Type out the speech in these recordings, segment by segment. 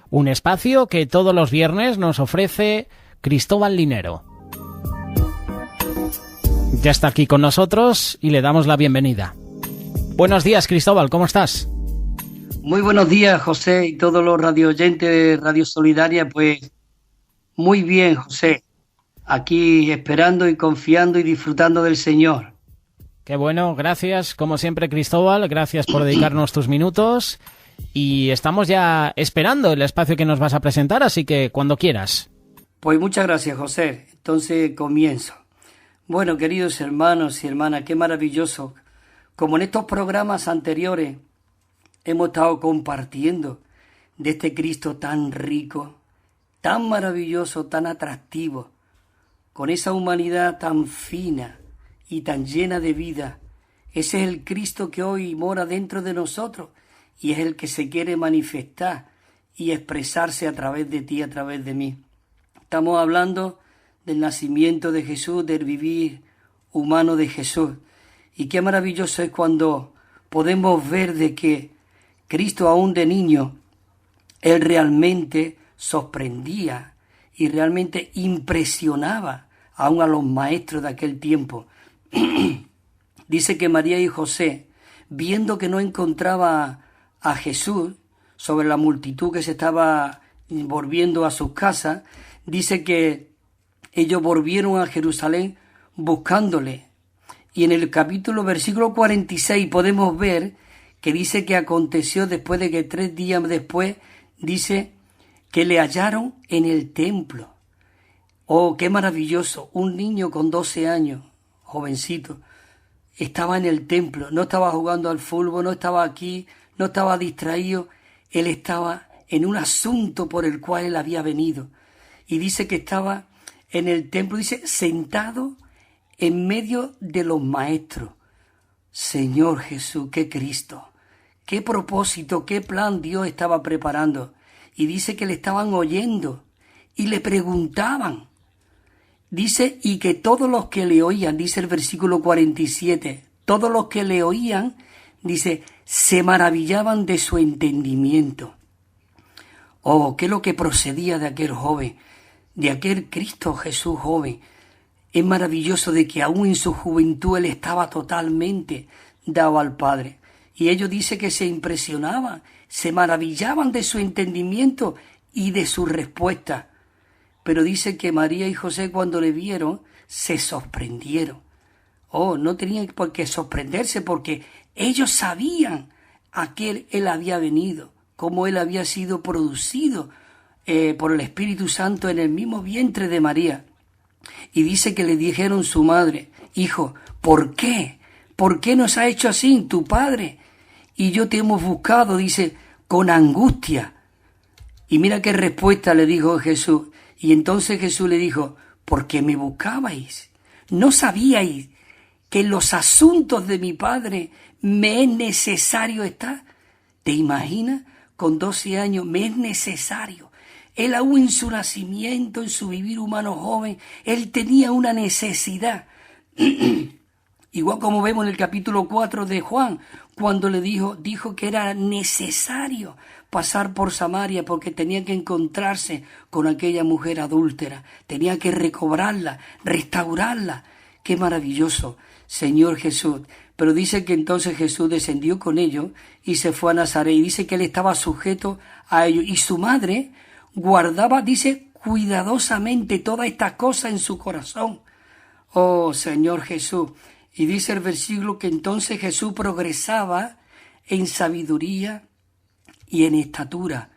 un espacio que todos los viernes nos ofrece Cristóbal Linero. Ya está aquí con nosotros y le damos la bienvenida. Buenos días, Cristóbal, ¿cómo estás? Muy buenos días, José, y todos los radio oyentes de Radio Solidaria. Pues muy bien, José, aquí esperando y confiando y disfrutando del Señor. Qué bueno, gracias, como siempre, Cristóbal, gracias por dedicarnos tus minutos y estamos ya esperando el espacio que nos vas a presentar, así que cuando quieras. Pues muchas gracias, José. Entonces comienzo. Bueno, queridos hermanos y hermanas, qué maravilloso. Como en estos programas anteriores hemos estado compartiendo de este Cristo tan rico, tan maravilloso, tan atractivo, con esa humanidad tan fina y tan llena de vida. Ese es el Cristo que hoy mora dentro de nosotros y es el que se quiere manifestar y expresarse a través de ti, a través de mí. Estamos hablando del nacimiento de Jesús, del vivir humano de Jesús. Y qué maravilloso es cuando podemos ver de que Cristo, aún de niño, Él realmente sorprendía y realmente impresionaba aún a los maestros de aquel tiempo. Dice que María y José, viendo que no encontraba a Jesús sobre la multitud que se estaba volviendo a sus casas, dice que ellos volvieron a Jerusalén buscándole. Y en el versículo 46 podemos ver que dice que aconteció después de que 3 días después, dice que le hallaron en el templo. Oh, qué maravilloso, un niño con 12 años, jovencito, estaba en el templo, no estaba jugando al fútbol, no estaba aquí, no estaba distraído, él estaba en un asunto por el cual él había venido. Y dice que estaba en el templo, dice, sentado en medio de los maestros. Señor Jesús, qué Cristo, qué propósito, qué plan Dios estaba preparando. Y dice que le estaban oyendo y le preguntaban. Dice, y que todos los que le oían, dice el versículo 47, todos los que le oían, dice, se maravillaban de su entendimiento. Oh, qué es lo que procedía de aquel joven, de aquel Cristo Jesús joven. Es maravilloso de que aún en su juventud él estaba totalmente dado al Padre. Y ellos dice que se impresionaban, se maravillaban de su entendimiento y de su respuesta. Pero dice que María y José cuando le vieron se sorprendieron. Oh, no tenían por qué sorprenderse porque ellos sabían a qué él había venido, cómo él había sido producido por el Espíritu Santo en el mismo vientre de María. Y dice que le dijeron su madre, hijo, ¿por qué? ¿Por qué nos ha hecho así tu padre? Y yo te hemos buscado, dice, con angustia. Y mira qué respuesta le dijo Jesús. Y entonces Jesús le dijo, ¿por qué me buscabais? ¿No sabíais que en los asuntos de mi Padre me es necesario estar? ¿Te imaginas? Con 12 años me es necesario. Él aún en su nacimiento, en su vivir humano joven, él tenía una necesidad. Igual como vemos en el capítulo 4 de Juan, cuando le dijo que era necesario pasar por Samaria porque tenía que encontrarse con aquella mujer adúltera, tenía que recobrarla, restaurarla. ¡Qué maravilloso, Señor Jesús! Pero dice que entonces Jesús descendió con ellos y se fue a Nazaret, y dice que él estaba sujeto a ellos, y su madre guardaba, dice, cuidadosamente todas estas cosas en su corazón. Oh, Señor Jesús. Y dice el versículo que entonces Jesús progresaba en sabiduría y en estatura.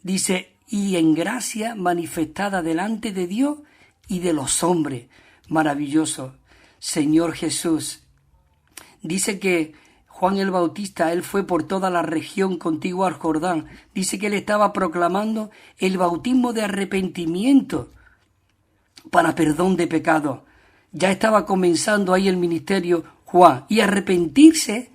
Dice, y en gracia manifestada delante de Dios y de los hombres. Maravilloso, Señor Jesús. Dice que Juan el Bautista, él fue por toda la región contigua al Jordán. Dice que él estaba proclamando el bautismo de arrepentimiento para perdón de pecados. Ya estaba comenzando ahí el ministerio Juan. Y arrepentirse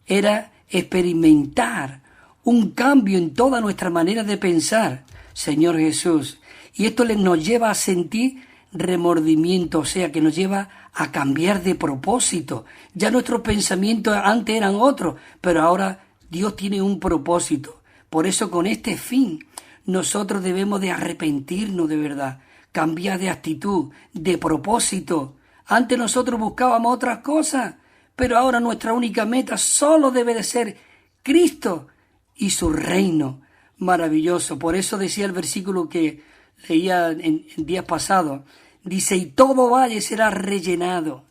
era experimentar un cambio en toda nuestra manera de pensar, Señor Jesús. Y esto nos lleva a sentir remordimiento, o sea, que nos lleva a cambiar de propósito. Ya nuestros pensamientos antes eran otros, pero ahora Dios tiene un propósito. Por eso con este fin, nosotros debemos de arrepentirnos de verdad, cambiar de actitud, de propósito. Antes nosotros buscábamos otras cosas, pero ahora nuestra única meta solo debe de ser Cristo y su reino. Maravilloso. Por eso decía el versículo que leía en días pasados. Dice, y todo valle será rellenado,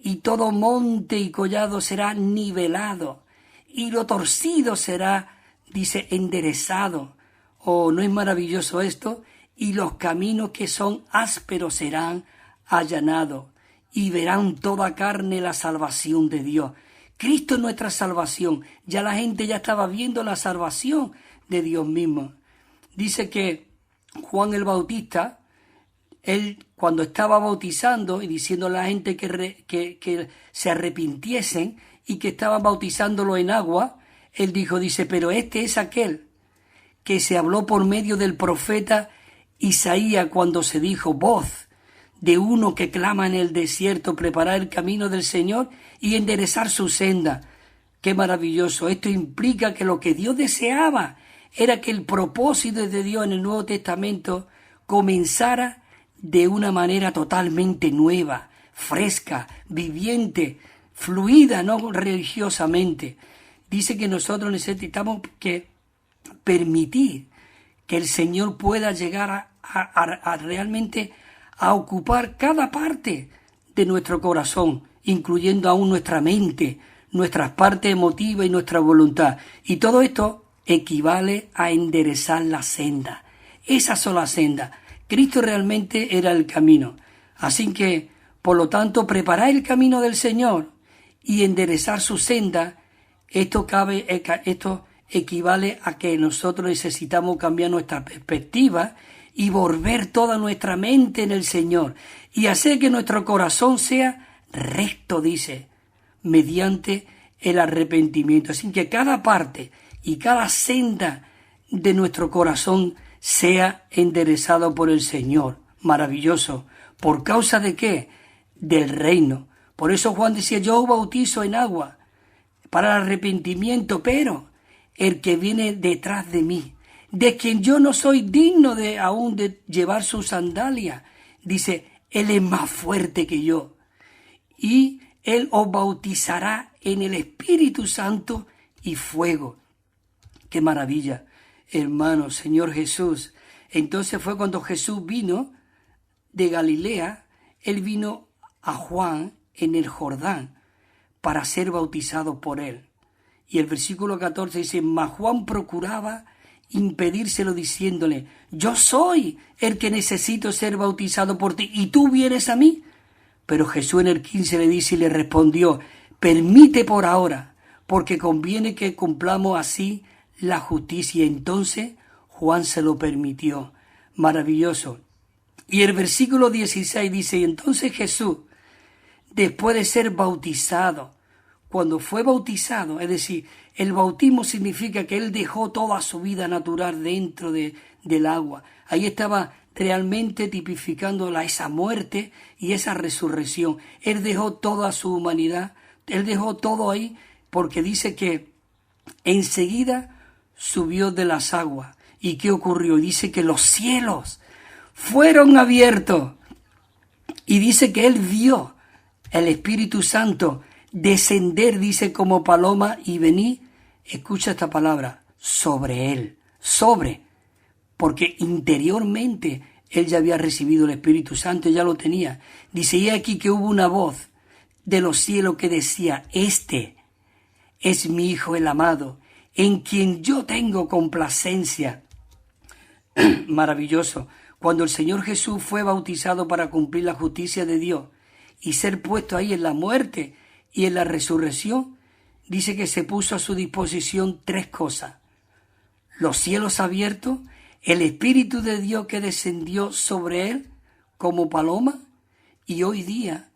y todo monte y collado será nivelado, y lo torcido será, dice, enderezado. Oh, ¿no es maravilloso esto? Y los caminos que son ásperos serán allanados, y verán toda carne la salvación de Dios. Cristo es nuestra salvación. Ya la gente ya estaba viendo la salvación de Dios mismo. Dice que Juan el Bautista, él cuando estaba bautizando y diciendo a la gente que se arrepintiesen y que estaban bautizándolo en agua, él dice, pero este es aquel que se habló por medio del profeta Isaías cuando se dijo, voz de uno que clama en el desierto, preparar el camino del Señor y enderezar su senda. ¡Qué maravilloso! Esto implica que lo que Dios deseaba era que el propósito de Dios en el Nuevo Testamento comenzara de una manera totalmente nueva, fresca, viviente, fluida, no religiosamente. Dice que nosotros necesitamos que permitir que el Señor pueda llegar a realmente a ocupar cada parte de nuestro corazón, incluyendo aún nuestra mente, nuestras partes emotivas y nuestra voluntad. Y todo esto equivale a enderezar la senda. Esa sola senda. Cristo realmente era el camino. Así que, por lo tanto, preparar el camino del Señor y enderezar su senda, esto equivale a que nosotros necesitamos cambiar nuestra perspectiva y volver toda nuestra mente en el Señor y hacer que nuestro corazón sea recto, dice, mediante el arrepentimiento. Así que cada parte y cada senda de nuestro corazón sea enderezado por el Señor. Maravilloso. ¿Por causa de qué? Del reino. Por eso Juan decía, yo bautizo en agua para el arrepentimiento, pero el que viene detrás de mí, de quien yo no soy digno aún de llevar su sandalia, dice, él es más fuerte que yo. Y él os bautizará en el Espíritu Santo y fuego. ¡Qué maravilla! Hermano, Señor Jesús. Entonces fue cuando Jesús vino de Galilea, él vino a Juan en el Jordán para ser bautizado por él. Y el versículo 14 dice, mas Juan procuraba impedírselo diciéndole, yo soy el que necesito ser bautizado por ti, y tú vienes a mí. Pero Jesús en el 15 le dice y le respondió, permite por ahora, porque conviene que cumplamos así la justicia. Entonces Juan se lo permitió. Maravilloso. Y el versículo 16 dice, y entonces Jesús, después de ser bautizado, cuando fue bautizado, es decir, el bautismo significa que él dejó toda su vida natural dentro del agua. Ahí estaba realmente tipificando esa muerte y esa resurrección. Él dejó toda su humanidad, él dejó todo ahí, porque dice que enseguida subió de las aguas. ¿Y qué ocurrió? Dice que los cielos fueron abiertos. Y dice que él vio el Espíritu Santo descender, dice, como paloma y venir, escucha esta palabra, sobre él, porque interiormente él ya había recibido el Espíritu Santo, ya lo tenía. Dice, y aquí que hubo una voz de los cielos que decía, este es mi Hijo el amado, en quien yo tengo complacencia. Maravilloso. Cuando el Señor Jesús fue bautizado para cumplir la justicia de Dios y ser puesto ahí en la muerte y en la resurrección, dice que se puso a su disposición tres cosas. Los cielos abiertos, el Espíritu de Dios que descendió sobre él como paloma, y hoy día,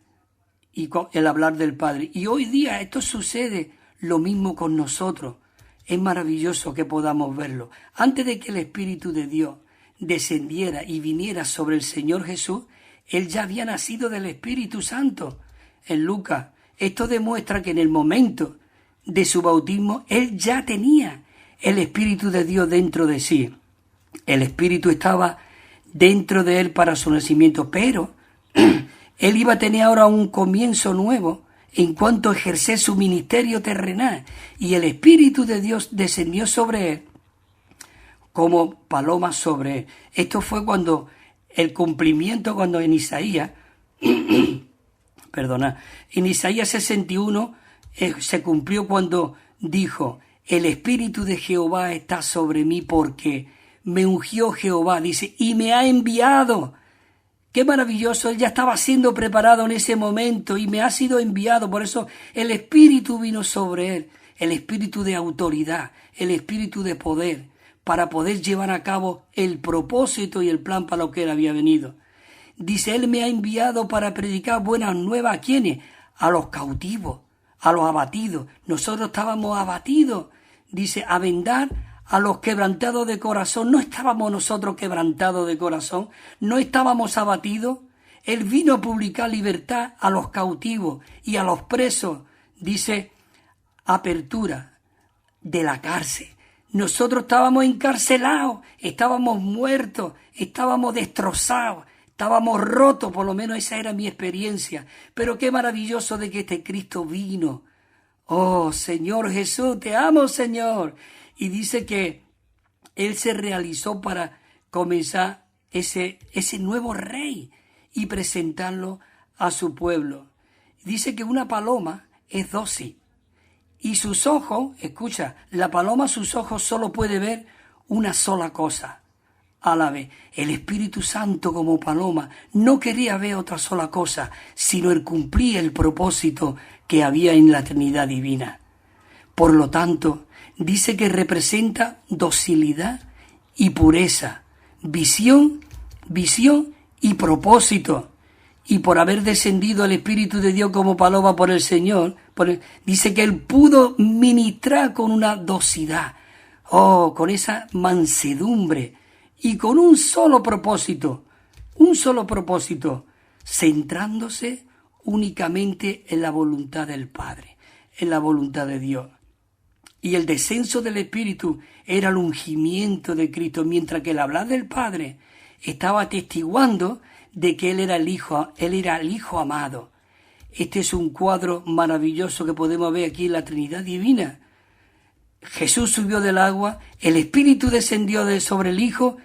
y el hablar del Padre. Y hoy día esto sucede lo mismo con nosotros. Es maravilloso que podamos verlo. Antes de que el Espíritu de Dios descendiera y viniera sobre el Señor Jesús, él ya había nacido del Espíritu Santo. En Lucas, esto demuestra que en el momento de su bautismo, él ya tenía el Espíritu de Dios dentro de sí. El Espíritu estaba dentro de él para su nacimiento, pero él iba a tener ahora un comienzo nuevo en cuanto a ejercer su ministerio terrenal, y el Espíritu de Dios descendió sobre él como paloma sobre él. Esto fue cuando el cumplimiento, cuando en Isaías, en Isaías 61 se cumplió cuando dijo: el Espíritu de Jehová está sobre mí porque me ungió Jehová, dice, y me ha enviado. Qué maravilloso, él ya estaba siendo preparado en ese momento y me ha sido enviado. Por eso el Espíritu vino sobre él, el Espíritu de autoridad, el Espíritu de poder, para poder llevar a cabo el propósito y el plan para lo que él había venido. Dice, él me ha enviado para predicar buenas nuevas. ¿A quiénes? A los cautivos, a los abatidos. Nosotros estábamos abatidos. Dice, a vendar a los quebrantados de corazón. ¿No estábamos nosotros quebrantados de corazón? ¿No estábamos abatidos? Él vino a publicar libertad a los cautivos y a los presos. Dice, apertura de la cárcel. Nosotros estábamos encarcelados, estábamos muertos, estábamos destrozados, estábamos rotos, por lo menos esa era mi experiencia. Pero qué maravilloso de que este Cristo vino. Oh, Señor Jesús, te amo, Señor. Y dice que Él se realizó para comenzar ese nuevo rey y presentarlo a su pueblo. Dice que una paloma es dócil. Y sus ojos, escucha, la paloma, sus ojos solo puede ver una sola cosa a la vez. El Espíritu Santo como paloma no quería ver otra sola cosa, sino el cumplir el propósito que había en la Trinidad divina. Por lo tanto, dice que representa docilidad y pureza, visión y propósito. Y por haber descendido el Espíritu de Dios como paloma por el Señor, dice que Él pudo ministrar con una docilidad, con esa mansedumbre y con un solo propósito, centrándose únicamente en la voluntad del Padre, en la voluntad de Dios. Y el descenso del Espíritu era el ungimiento de Cristo, mientras que el hablar del Padre estaba atestiguando de que Él era el Hijo amado. Este es un cuadro maravilloso que podemos ver aquí en la Trinidad Divina. Jesús subió del agua, el Espíritu descendió sobre el Hijo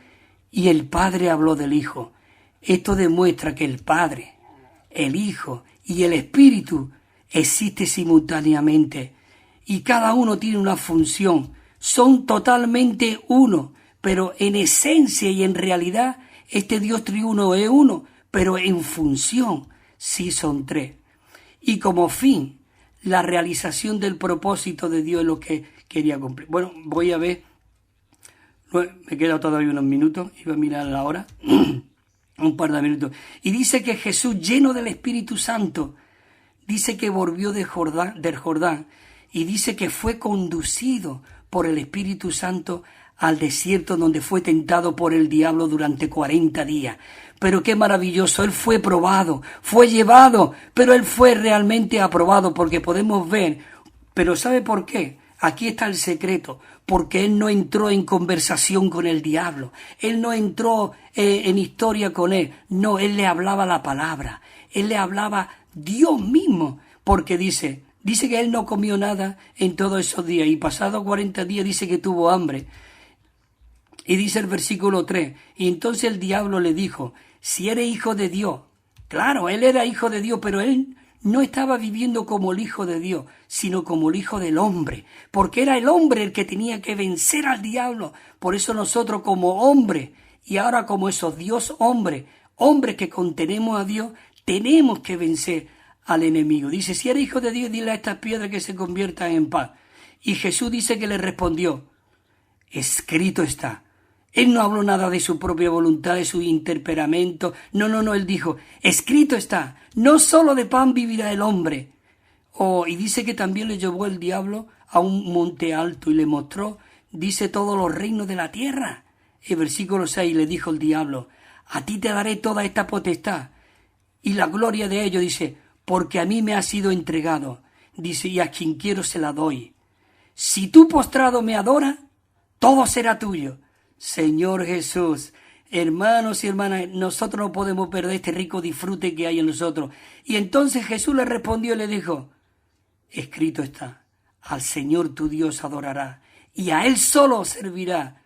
y el Padre habló del Hijo. Esto demuestra que el Padre, el Hijo y el Espíritu existen simultáneamente y cada uno tiene una función. Son totalmente uno, pero en esencia y en realidad este Dios triuno es uno, pero en función sí son tres. Y como fin, la realización del propósito de Dios es lo que quería cumplir. Bueno, voy a ver, me quedan todavía unos minutos, iba a mirar la hora, un par de minutos. Y dice que Jesús, lleno del Espíritu Santo, dice que volvió del Jordán, y dice que fue conducido por el Espíritu Santo al desierto donde fue tentado por el diablo durante 40 días. Pero qué maravilloso, Él fue probado, fue llevado, pero Él fue realmente aprobado porque podemos ver. Pero ¿sabe por qué? Aquí está el secreto, porque Él no entró en conversación con el diablo, Él no entró en historia con él, no, Él le hablaba la palabra, Él le hablaba Dios mismo, porque dice que Él no comió nada en todos esos días y pasados 40 días dice que tuvo hambre. Y dice el versículo 3, y entonces el diablo le dijo, si eres hijo de Dios. Claro, él era hijo de Dios, pero él no estaba viviendo como el hijo de Dios, sino como el hijo del hombre, porque era el hombre el que tenía que vencer al diablo. Por eso nosotros como hombres, y ahora como esos Dios hombres que contenemos a Dios, tenemos que vencer al enemigo. Dice, si eres hijo de Dios, dile a estas piedras que se conviertan en pan. Y Jesús dice que le respondió, escrito está. Él no habló nada de su propia voluntad, de su temperamento. No, él dijo, escrito está, no solo de pan vivirá el hombre. Y dice que también le llevó el diablo a un monte alto y le mostró, dice, todos los reinos de la tierra. El versículo 6 le dijo el diablo, a ti te daré toda esta potestad y la gloria de ello, dice, porque a mí me ha sido entregado. Dice, y a quien quiero se la doy. Si tú postrado me adoras, todo será tuyo. Señor Jesús. Hermanos y hermanas, nosotros no podemos perder este rico disfrute que hay en nosotros. Y entonces Jesús le respondió y le dijo, escrito está, al Señor tu Dios adorará y a Él solo servirá.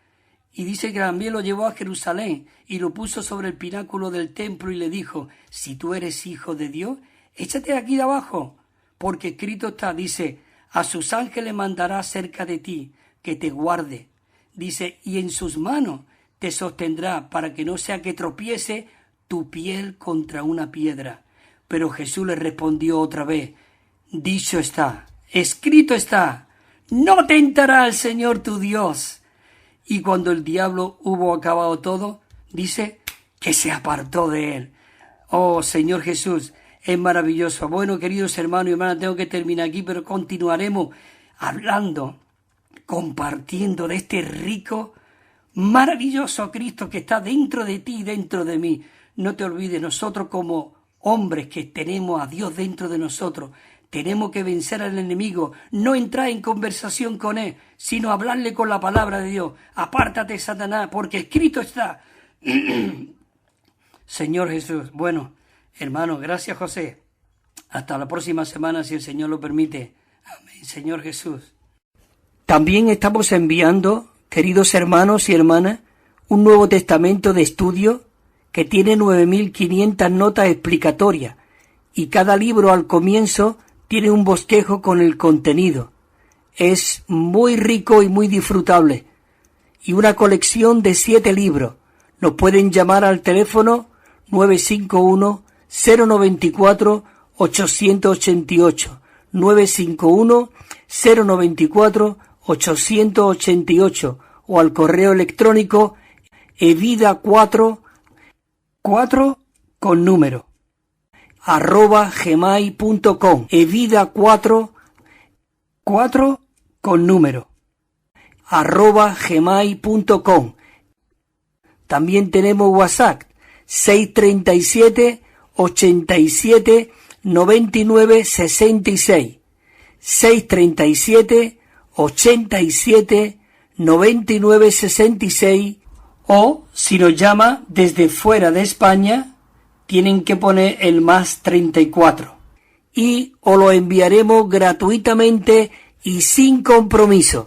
Y dice que también lo llevó a Jerusalén y lo puso sobre el pináculo del templo y le dijo, si tú eres hijo de Dios, échate aquí de abajo, porque escrito está, dice, a sus ángeles mandará cerca de ti, que te guarde. Dice, y en sus manos te sostendrá para que no sea que tropiece tu piel contra una piedra. Pero Jesús le respondió otra vez, dicho está, escrito está, no tentará al Señor tu Dios. Y cuando el diablo hubo acabado todo, dice que se apartó de él. Oh, Señor Jesús, es maravilloso. Bueno, queridos hermanos y hermanas, tengo que terminar aquí, pero continuaremos hablando, compartiendo de este rico, maravilloso Cristo que está dentro de ti y dentro de mí. No te olvides, nosotros como hombres que tenemos a Dios dentro de nosotros, tenemos que vencer al enemigo, no entrar en conversación con él, sino hablarle con la palabra de Dios. Apártate, Satanás, porque escrito está. Señor Jesús, bueno, hermanos, gracias José. Hasta la próxima semana, si el Señor lo permite. Amén, Señor Jesús. También estamos enviando, queridos hermanos y hermanas, un Nuevo Testamento de estudio que tiene 9.500 notas explicatorias y cada libro al comienzo tiene un bosquejo con el contenido. Es muy rico y muy disfrutable. Y una colección de 7 libros. Nos pueden llamar al teléfono 951-094-888. 951-094-888 o al correo electrónico evida4 con número @gmail.com. evida4 con número @gmail.com. También tenemos WhatsApp 637 87 99 66 637 87 99 66, o si nos llama desde fuera de España tienen que poner el +34 y os lo enviaremos gratuitamente y sin compromiso.